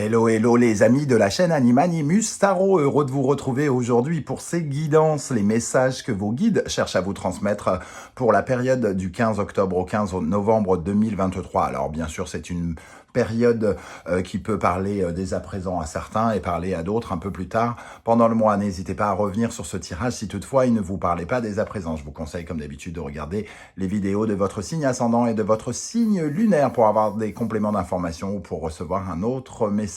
Hello, hello les amis de la chaîne Animanimus Tarot, heureux de vous retrouver aujourd'hui pour ces guidances, les messages que vos guides cherchent à vous transmettre pour la période du 15 octobre au 15 novembre 2023. Alors bien sûr c'est une période qui peut parler dès à présent à certains et parler à d'autres un peu plus tard pendant le mois. N'hésitez pas à revenir sur ce tirage si toutefois il ne vous parlait pas dès à présent. Je vous conseille comme d'habitude de regarder les vidéos de votre signe ascendant et de votre signe lunaire pour avoir des compléments d'information ou pour recevoir un autre message.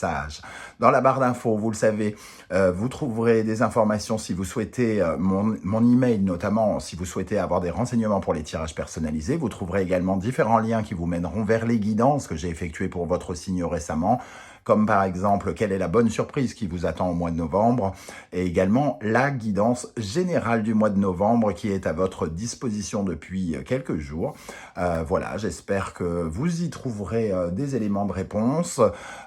Dans la barre d'infos, vous le savez, vous trouverez des informations si vous souhaitez, mon email notamment, si vous souhaitez avoir des renseignements pour les tirages personnalisés. Vous trouverez également différents liens qui vous mèneront vers les guidances que j'ai effectuées pour votre signe récemment, comme par exemple quelle est la bonne surprise qui vous attend au mois de novembre, et également la guidance générale du mois de novembre qui est à votre disposition depuis quelques jours. Voilà, j'espère que vous y trouverez des éléments de réponse.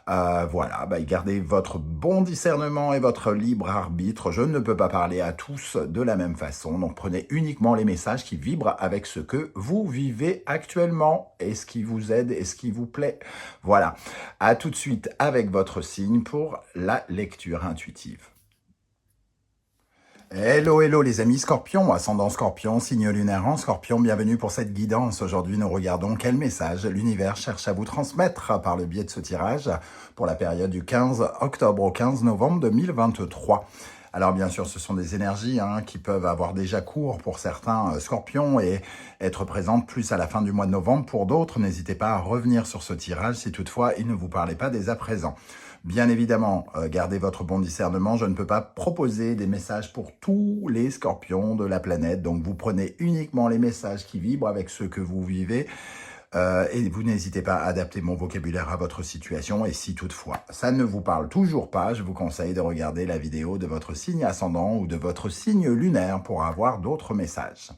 Voilà, gardez votre bon discernement et votre libre arbitre. Je ne peux pas parler à tous de la même façon, donc prenez uniquement les messages qui vibrent avec ce que vous vivez actuellement et ce qui vous aide et ce qui vous plaît. Voilà, à tout de suite avec votre signe pour la lecture intuitive. Hello, hello les amis Scorpion, ascendant Scorpion, signe lunaire en Scorpion, bienvenue pour cette guidance. Aujourd'hui, nous regardons quel message l'univers cherche à vous transmettre par le biais de ce tirage pour la période du 15 octobre au 15 novembre 2023. Alors bien sûr, ce sont des énergies qui peuvent avoir déjà cours pour certains scorpions et être présentes plus à la fin du mois de novembre pour d'autres. N'hésitez pas à revenir sur ce tirage si toutefois il ne vous parlait pas dès à présent. Bien évidemment, gardez votre bon discernement. Je ne peux pas proposer des messages pour tous les scorpions de la planète. Donc vous prenez uniquement les messages qui vibrent avec ceux que vous vivez. Et vous n'hésitez pas à adapter mon vocabulaire à votre situation. Et si toutefois ça ne vous parle toujours pas, je vous conseille de regarder la vidéo de votre signe ascendant ou de votre signe lunaire pour avoir d'autres messages.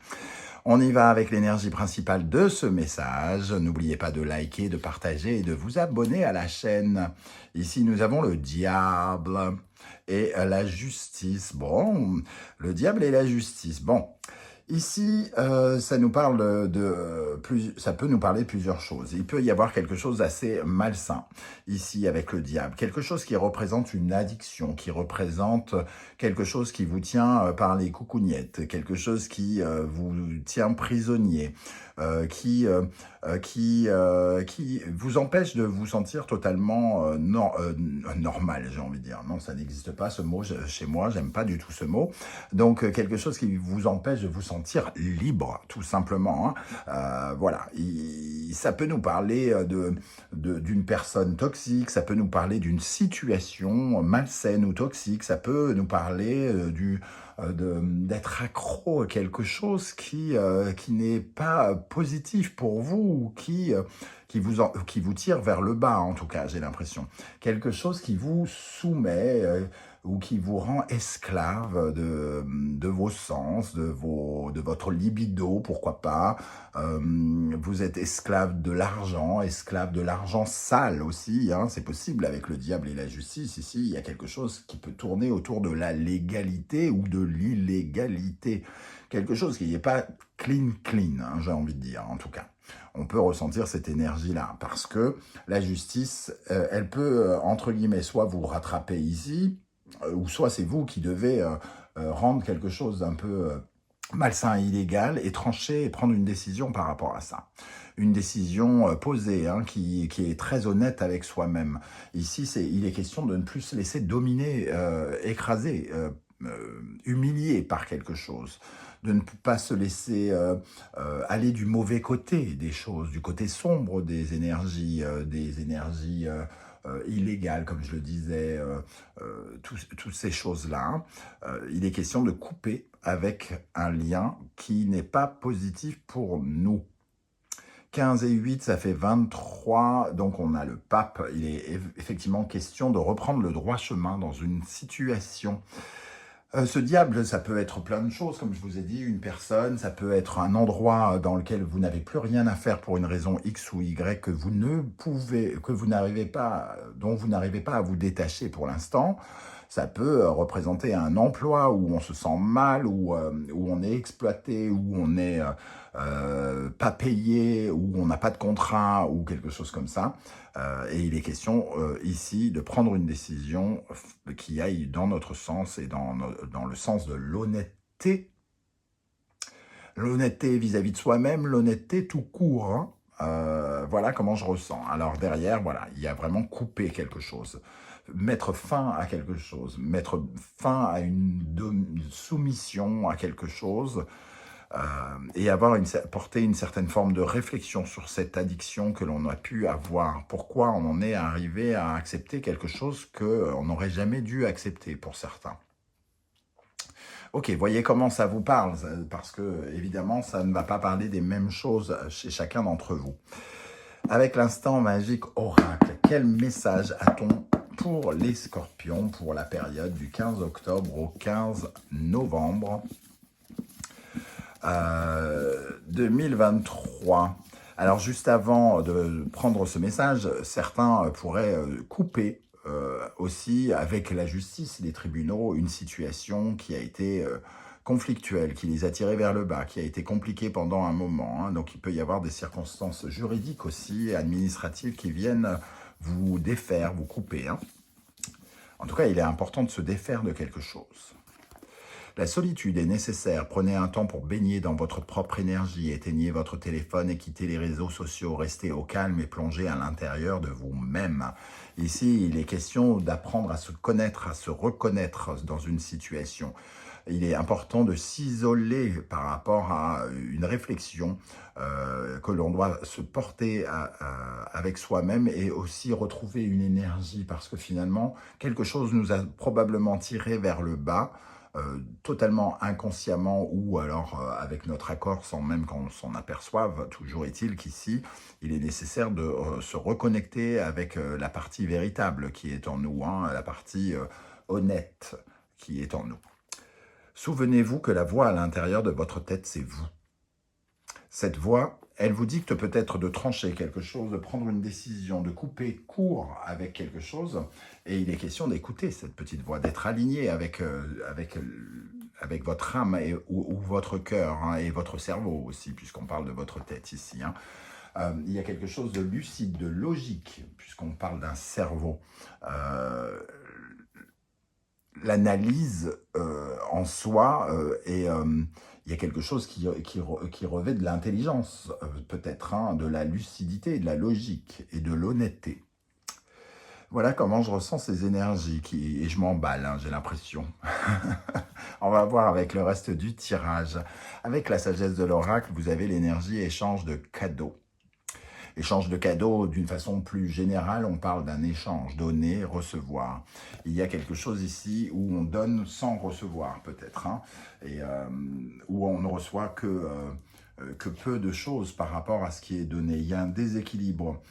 On y va avec l'énergie principale de ce message. N'oubliez pas de liker, de partager et de vous abonner à la chaîne. Ici, nous avons le diable et la justice. Bon, le diable et la justice. Bon. Ici, ça nous parle ça peut nous parler de plusieurs choses. Il peut y avoir quelque chose d'assez malsain ici avec le diable. Quelque chose qui représente une addiction, qui représente quelque chose qui vous tient par les coucougnettes, quelque chose qui vous tient prisonnier, qui vous empêche de vous sentir totalement normal, j'ai envie de dire. Non, ça n'existe pas ce mot chez moi, j'aime pas du tout ce mot. Donc, quelque chose qui vous empêche de vous sentir libre, tout simplement. Voilà, ça peut nous parler d'une personne toxique, ça peut nous parler d'une situation malsaine ou toxique, ça peut nous parler d'être accro à quelque chose qui n'est pas positif pour vous, ou qui vous tire vers le bas, en tout cas, j'ai l'impression. Quelque chose qui vous soumet ou qui vous rend esclave de vos sens, de votre libido, pourquoi pas. Vous êtes esclave de l'argent sale aussi, c'est possible avec le diable et la justice. Ici, il y a quelque chose qui peut tourner autour de la légalité ou de l'illégalité. Quelque chose qui n'est pas clean, j'ai envie de dire, en tout cas. On peut ressentir cette énergie-là, parce que la justice, elle peut, entre guillemets, soit vous rattraper ici, ou soit c'est vous qui devez rendre quelque chose d'un peu malsain et illégal, et trancher et prendre une décision par rapport à ça. Une décision posée, qui est très honnête avec soi-même. Ici, il est question de ne plus se laisser dominer, écraser, humilié par quelque chose, de ne pas se laisser aller du mauvais côté des choses, du côté sombre des énergies illégales, comme je le disais, toutes ces choses-là. Il est question de couper avec un lien qui n'est pas positif pour nous. 15 et 8, ça fait 23, donc on a le pape. Il est effectivement question de reprendre le droit chemin dans une situation. Ce diable, ça peut être plein de choses, comme je vous ai dit, une personne, ça peut être un endroit dans lequel vous n'avez plus rien à faire pour une raison X ou Y que vous n'arrivez pas, dont vous n'arrivez pas à vous détacher pour l'instant. Ça peut représenter un emploi où on se sent mal, où on est exploité, où on n'est pas payé, où on n'a pas de contrat, ou quelque chose comme ça. Et il est question ici de prendre une décision qui aille dans notre sens et dans le sens de l'honnêteté. L'honnêteté vis-à-vis de soi-même, l'honnêteté tout court, hein. Voilà comment je ressens. Alors derrière, voilà, il y a vraiment couper quelque chose, mettre fin à quelque chose, mettre fin à une soumission à quelque chose, et porter une certaine forme de réflexion sur cette addiction que l'on a pu avoir. Pourquoi on en est arrivé à accepter quelque chose qu'on n'aurait jamais dû accepter pour certains. Ok, voyez comment ça vous parle, parce que évidemment, ça ne va pas parler des mêmes choses chez chacun d'entre vous. Avec l'instant magique oracle, quel message a-t-on pour les scorpions pour la période du 15 octobre au 15 novembre 2023? Alors juste avant de prendre ce message, certains pourraient couper aussi avec la justice, les tribunaux, une situation qui a été conflictuelle, qui les a tirés vers le bas, qui a été compliquée pendant un moment. Hein. Donc il peut y avoir des circonstances juridiques aussi, administratives, qui viennent vous défaire, vous couper. Hein. En tout cas, il est important de se défaire de quelque chose. La solitude est nécessaire. Prenez un temps pour baigner dans votre propre énergie. Éteignez votre téléphone et quittez les réseaux sociaux. Restez au calme et plongez à l'intérieur de vous-même. Ici, il est question d'apprendre à se connaître, à se reconnaître dans une situation. Il est important de s'isoler par rapport à une réflexion que l'on doit se porter avec soi-même et aussi retrouver une énergie parce que finalement, quelque chose nous a probablement tiré vers le bas, totalement inconsciemment ou alors avec notre accord sans même qu'on s'en aperçoive. Toujours est-il qu'ici, il est nécessaire de se reconnecter avec la partie véritable qui est en nous, hein, la partie honnête qui est en nous. Souvenez-vous que la voix à l'intérieur de votre tête, c'est vous. Cette voix, elle vous dicte peut-être de trancher quelque chose, de prendre une décision, de couper court avec quelque chose. Et il est question d'écouter cette petite voix, d'être aligné avec votre âme ou votre cœur, hein, et votre cerveau aussi, puisqu'on parle de votre tête ici. Hein. Il y a quelque chose de lucide, de logique, puisqu'on parle d'un cerveau. L'analyse en soi et il y a quelque chose qui revêt de l'intelligence, peut-être, hein, de la lucidité, de la logique et de l'honnêteté. Voilà comment je ressens ces énergies et je m'emballe, hein, j'ai l'impression. On va voir avec le reste du tirage. Avec la sagesse de l'oracle, vous avez l'énergie échange de cadeaux. Échange de cadeaux, d'une façon plus générale, on parle d'un échange, donner, recevoir. Il y a quelque chose ici où on donne sans recevoir, peut-être, hein, et où on ne reçoit que peu de choses par rapport à ce qui est donné. Il y a un déséquilibre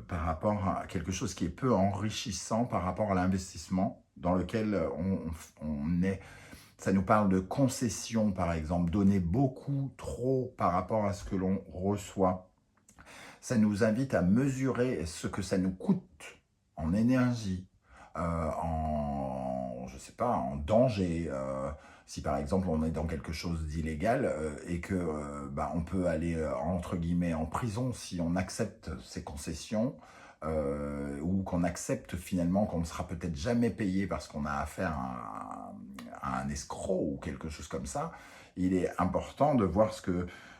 par rapport à quelque chose qui est peu enrichissant par rapport à l'investissement dans lequel on est. Ça nous parle de concession, par exemple, donner beaucoup trop par rapport à ce que l'on reçoit. Ça nous invite à mesurer ce que ça nous coûte en énergie, je sais pas, en danger. Si par exemple on est dans quelque chose d'illégal et que on peut aller entre guillemets en prison si on accepte ces concessions ou qu'on accepte finalement qu'on ne sera peut-être jamais payé parce qu'on a affaire à un escroc ou quelque chose comme ça. Il est important de voir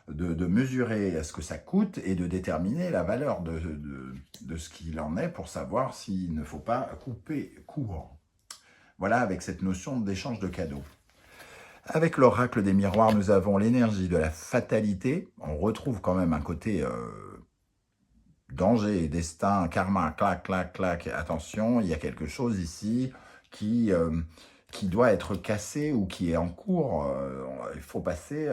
de mesurer ce que ça coûte et de déterminer la valeur de ce qu'il en est pour savoir s'il ne faut pas couper court. Voilà, avec cette notion d'échange de cadeaux. Avec l'oracle des miroirs, nous avons l'énergie de la fatalité. On retrouve quand même un côté danger, destin, karma, clac, clac, clac. Attention, il y a quelque chose ici qui doit être cassé ou qui est en cours. Il faut passer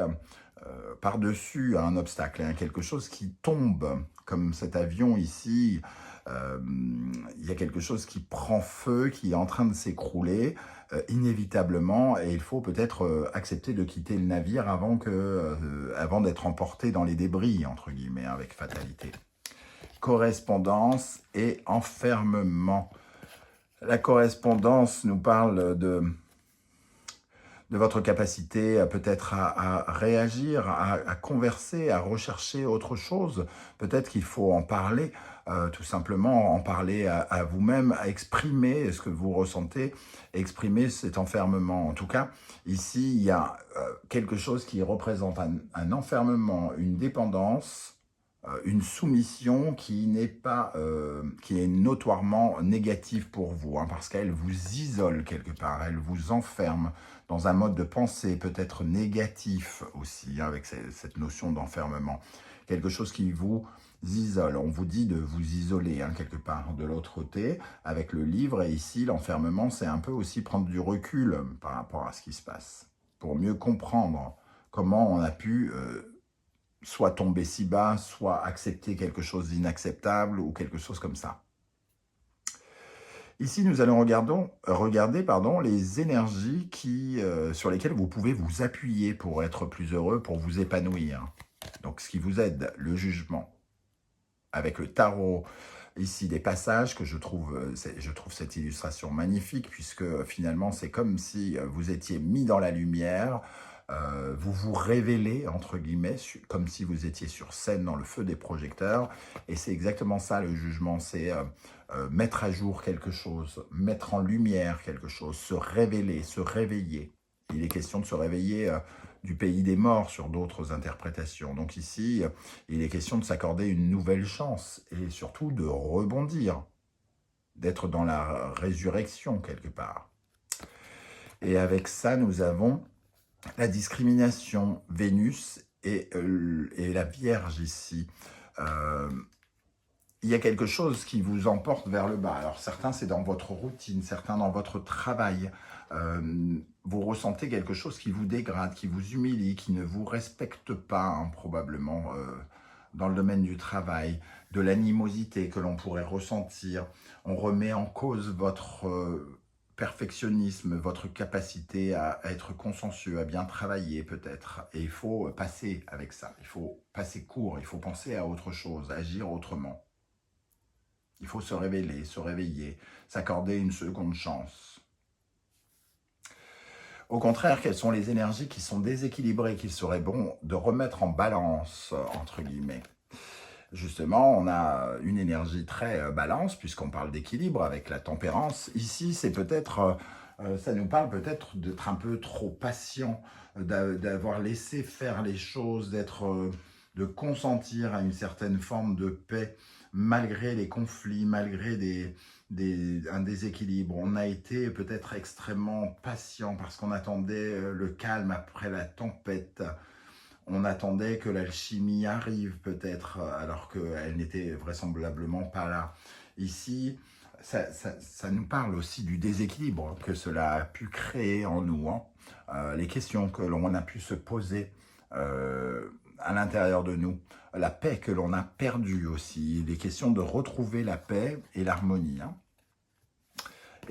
par-dessus un obstacle, hein, quelque chose qui tombe, comme cet avion ici. Il y a quelque chose qui prend feu, qui est en train de s'écrouler inévitablement, et il faut peut-être accepter de quitter le navire avant d'être emporté dans les débris, entre guillemets, avec fatalité. Correspondance et enfermement. La correspondance nous parle de votre capacité peut-être à réagir, à converser, à rechercher autre chose. Peut-être qu'il faut en parler, tout simplement, en parler à vous-même, à exprimer ce que vous ressentez, exprimer cet enfermement. En tout cas, ici, il y a quelque chose qui représente un enfermement, une dépendance, une soumission qui n'est pas, qui est notoirement négative pour vous, hein, parce qu'elle vous isole quelque part, elle vous enferme dans un mode de pensée peut-être négatif aussi, hein, avec cette notion d'enfermement. Quelque chose qui vous isole. On vous dit de vous isoler, hein, quelque part. De l'autre côté, avec le livre, et ici, l'enfermement, c'est un peu aussi prendre du recul par rapport à ce qui se passe, pour mieux comprendre comment on a pu soit tomber si bas, soit accepter quelque chose d'inacceptable ou quelque chose comme ça. Ici, nous allons regarder les énergies sur lesquelles vous pouvez vous appuyer pour être plus heureux, pour vous épanouir. Donc, ce qui vous aide, le jugement. Avec le tarot, ici, des passages que je trouve cette illustration magnifique, puisque finalement, c'est comme si vous étiez mis dans la lumière, vous vous révélez, entre guillemets, comme si vous étiez sur scène dans le feu des projecteurs. Et c'est exactement ça, le jugement, c'est mettre à jour quelque chose, mettre en lumière quelque chose, se révéler, se réveiller. Il est question de se réveiller du pays des morts sur d'autres interprétations. Donc ici, il est question de s'accorder une nouvelle chance et surtout de rebondir, d'être dans la résurrection quelque part. Et avec ça, nous avons la discrimination, Vénus et la Vierge ici. Il y a quelque chose qui vous emporte vers le bas. Alors certains, c'est dans votre routine, certains dans votre travail. Vous ressentez quelque chose qui vous dégrade, qui vous humilie, qui ne vous respecte pas, hein, probablement, dans le domaine du travail, de l'animosité que l'on pourrait ressentir. On remet en cause votre perfectionnisme, votre capacité à être consciencieux, à bien travailler peut-être. Et il faut passer avec ça, il faut passer court, il faut penser à autre chose, agir autrement. Il faut se révéler, se réveiller, s'accorder une seconde chance. Au contraire, quelles sont les énergies qui sont déséquilibrées, qu'il serait bon de remettre en balance, entre guillemets? Justement, on a une énergie très balance, puisqu'on parle d'équilibre avec la tempérance. Ici, c'est peut-être, ça nous parle peut-être d'être un peu trop patient, d'avoir laissé faire les choses, de consentir à une certaine forme de paix, malgré les conflits, malgré un déséquilibre. On a été peut-être extrêmement patient parce qu'on attendait le calme après la tempête. On attendait que l'alchimie arrive peut-être, alors qu'elle n'était vraisemblablement pas là. Ici, ça nous parle aussi du déséquilibre que cela a pu créer en nous, hein. Les questions que l'on a pu se poser à l'intérieur de nous, la paix que l'on a perdue aussi, les questions de retrouver la paix et l'harmonie, hein.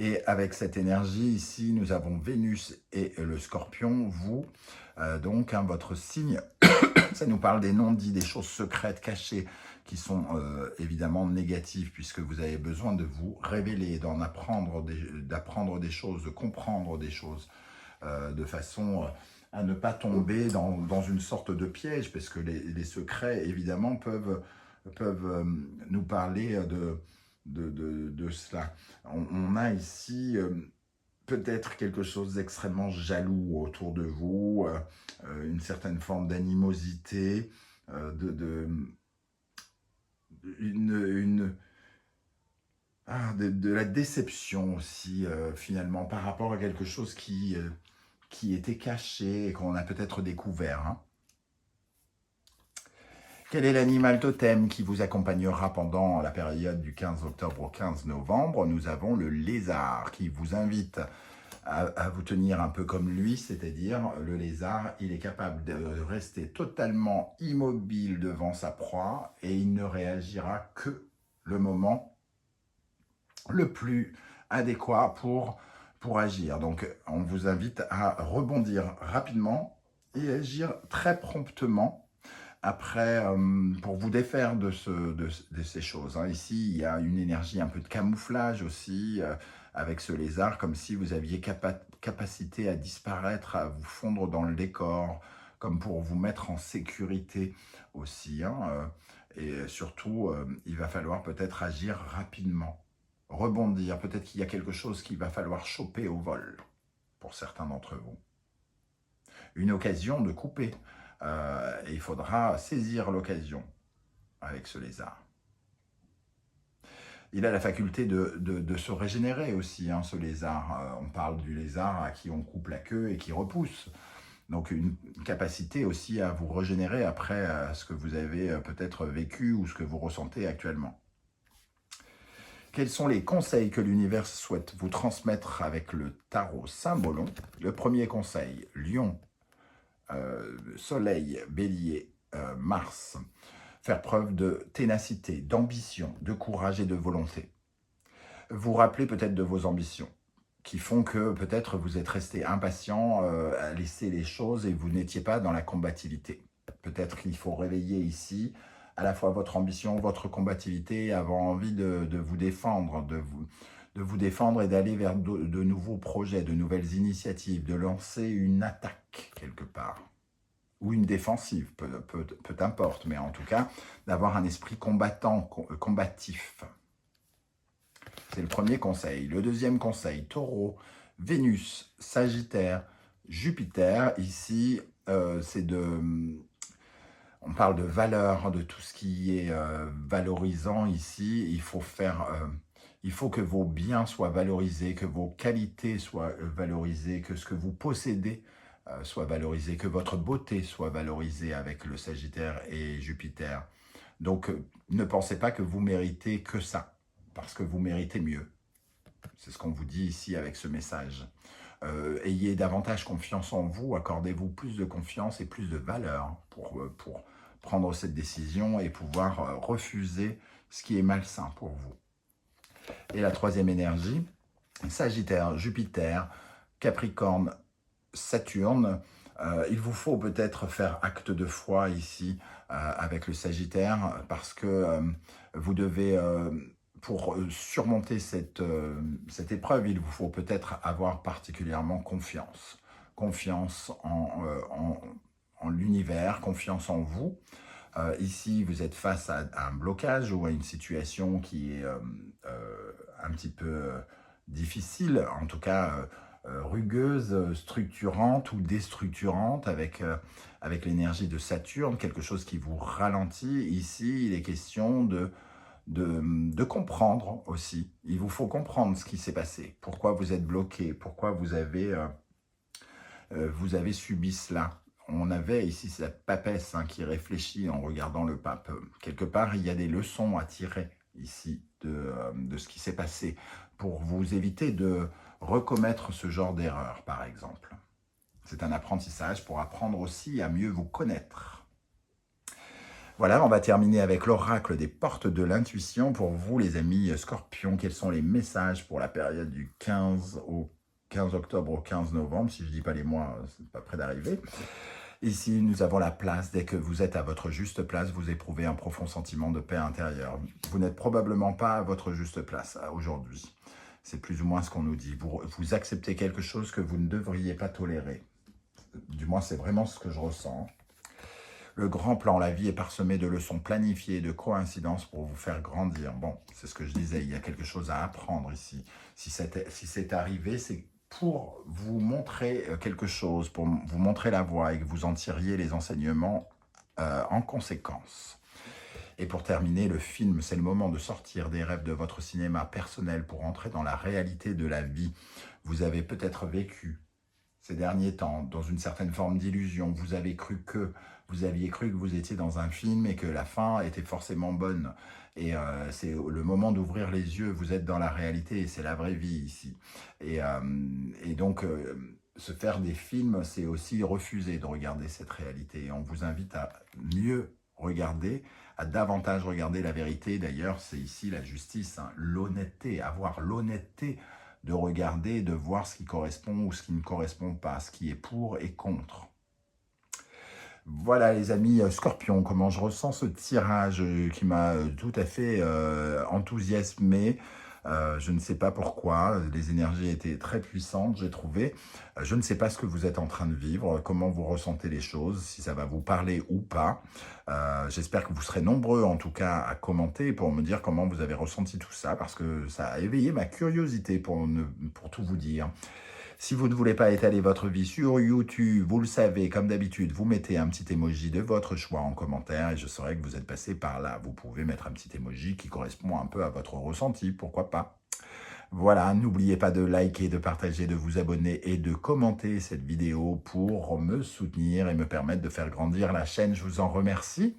Et avec cette énergie ici, nous avons Vénus et le Scorpion, vous, donc hein, votre signe, ça nous parle des non-dits, des choses secrètes, cachées, qui sont évidemment négatives, puisque vous avez besoin de vous révéler, d'apprendre des choses, de comprendre des choses, de façon à ne pas tomber dans une sorte de piège, parce que les secrets, évidemment, peuvent nous parler de cela. On a ici peut-être quelque chose d'extrêmement jaloux autour de vous, une certaine forme d'animosité, de la déception aussi, finalement, par rapport à quelque chose qui était caché et qu'on a peut-être découvert, hein. Quel est l'animal totem qui vous accompagnera pendant la période du 15 octobre au 15 novembre? Nous avons le lézard qui vous invite à vous tenir un peu comme lui, c'est-à-dire le lézard, il est capable de rester totalement immobile devant sa proie et il ne réagira que le moment le plus adéquat pour agir. Donc, on vous invite à rebondir rapidement et agir très promptement Après, pour vous défaire de ces choses, hein, ici, il y a une énergie un peu de camouflage aussi, avec ce lézard, comme si vous aviez capacité à disparaître, à vous fondre dans le décor, comme pour vous mettre en sécurité aussi, hein, et surtout, il va falloir peut-être agir rapidement, rebondir. Peut-être qu'il y a quelque chose qu'il va falloir choper au vol, pour certains d'entre vous. Une occasion de couper. Et il faudra saisir l'occasion avec ce lézard. Il a la faculté de se régénérer aussi, hein, ce lézard. On parle du lézard à qui on coupe la queue et qui repousse. Donc une capacité aussi à vous régénérer après ce que vous avez peut-être vécu ou ce que vous ressentez actuellement. Quels sont les conseils que l'univers souhaite vous transmettre avec le tarot Saint-Bologne? Le premier conseil, Lion, Soleil, Bélier, Mars. Faire preuve de ténacité, d'ambition, de courage et de volonté. Vous rappelez peut-être de vos ambitions, qui font que peut-être vous êtes resté impatient à laisser les choses et vous n'étiez pas dans la combativité. Peut-être qu'il faut réveiller ici à la fois votre ambition, votre combativité, avoir envie de vous défendre, de vous défendre et d'aller vers de nouveaux projets, de nouvelles initiatives, de lancer une attaque quelque part. Ou une défensive, peu importe, mais en tout cas, d'avoir un esprit combattant, combatif. C'est le premier conseil. Le deuxième conseil, Taureau, Vénus, Sagittaire, Jupiter. Ici, on parle de valeur, de tout ce qui est valorisant ici. Il faut que vos biens soient valorisés, que vos qualités soient valorisées, que ce que vous possédez soit valorisé, que votre beauté soit valorisée avec le Sagittaire et Jupiter. Donc, ne pensez pas que vous méritez que ça, parce que vous méritez mieux. C'est ce qu'on vous dit ici avec ce message. Ayez davantage confiance en vous, accordez-vous plus de confiance et plus de valeur pour prendre cette décision et pouvoir refuser ce qui est malsain pour vous. Et la troisième énergie, Sagittaire, Jupiter, Capricorne, Saturne, il vous faut peut-être faire acte de foi ici avec le Sagittaire parce que vous devez, pour surmonter cette épreuve, il vous faut peut-être avoir particulièrement confiance. Confiance en l'univers, confiance en vous. Ici, vous êtes face à un blocage ou à une situation qui est un petit peu difficile, en tout cas rugueuse, structurante ou déstructurante avec l'énergie de Saturne, quelque chose qui vous ralentit. Ici, il est question de comprendre aussi. Il vous faut comprendre ce qui s'est passé, pourquoi vous êtes bloqué, pourquoi vous avez subi cela. On avait ici cette papesse qui réfléchit en regardant le pape. Quelque part, il y a des leçons à tirer ici de ce qui s'est passé pour vous éviter de recommettre ce genre d'erreur, par exemple. C'est un apprentissage pour apprendre aussi à mieux vous connaître. Voilà, on va terminer avec l'oracle des portes de l'intuition. Pour vous, les amis Scorpions, quels sont les messages pour la période du 15 octobre au 15 novembre? Si je ne dis pas les mois, c'est pas près d'arriver. Ici, nous avons la place. Dès que vous êtes à votre juste place, vous éprouvez un profond sentiment de paix intérieure. Vous n'êtes probablement pas à votre juste place aujourd'hui. C'est plus ou moins ce qu'on nous dit. Vous acceptez quelque chose que vous ne devriez pas tolérer. Du moins, c'est vraiment ce que je ressens. Le grand plan, la vie est parsemée de leçons planifiées, de coïncidences pour vous faire grandir. Bon, c'est ce que je disais, il y a quelque chose à apprendre ici. Si c'est arrivé, c'est pour vous montrer quelque chose, pour vous montrer la voie et que vous en tiriez les enseignements en conséquence. Et pour terminer, le film, c'est le moment de sortir des rêves de votre cinéma personnel pour entrer dans la réalité de la vie. Vous avez peut-être vécu ces derniers temps dans une certaine forme d'illusion. Vous aviez cru que vous étiez dans un film et que la fin était forcément bonne. Et c'est le moment d'ouvrir les yeux. Vous êtes dans la réalité et c'est la vraie vie ici. Et donc, se faire des films, c'est aussi refuser de regarder cette réalité. Et on vous invite à mieux regarder, à davantage regarder la vérité. D'ailleurs, c'est ici la justice, l'honnêteté, avoir l'honnêteté de regarder, de voir ce qui correspond ou ce qui ne correspond pas, ce qui est pour et contre. Voilà les amis, Scorpion, comment je ressens ce tirage qui m'a tout à fait enthousiasmé. Je ne sais pas pourquoi, les énergies étaient très puissantes, j'ai trouvé. Je ne sais pas ce que vous êtes en train de vivre, comment vous ressentez les choses, si ça va vous parler ou pas. J'espère que vous serez nombreux en tout cas à commenter pour me dire comment vous avez ressenti tout ça, parce que ça a éveillé ma curiosité pour tout vous dire. Si vous ne voulez pas étaler votre vie sur YouTube, vous le savez, comme d'habitude, vous mettez un petit emoji de votre choix en commentaire et je saurai que vous êtes passé par là. Vous pouvez mettre un petit emoji qui correspond un peu à votre ressenti, pourquoi pas. Voilà, n'oubliez pas de liker, de partager, de vous abonner et de commenter cette vidéo pour me soutenir et me permettre de faire grandir la chaîne. Je vous en remercie.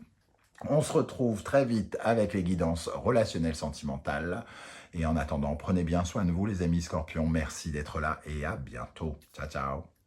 On se retrouve très vite avec les guidances relationnelles sentimentales. Et en attendant, prenez bien soin de vous les amis Scorpions. Merci d'être là et à bientôt. Ciao, ciao.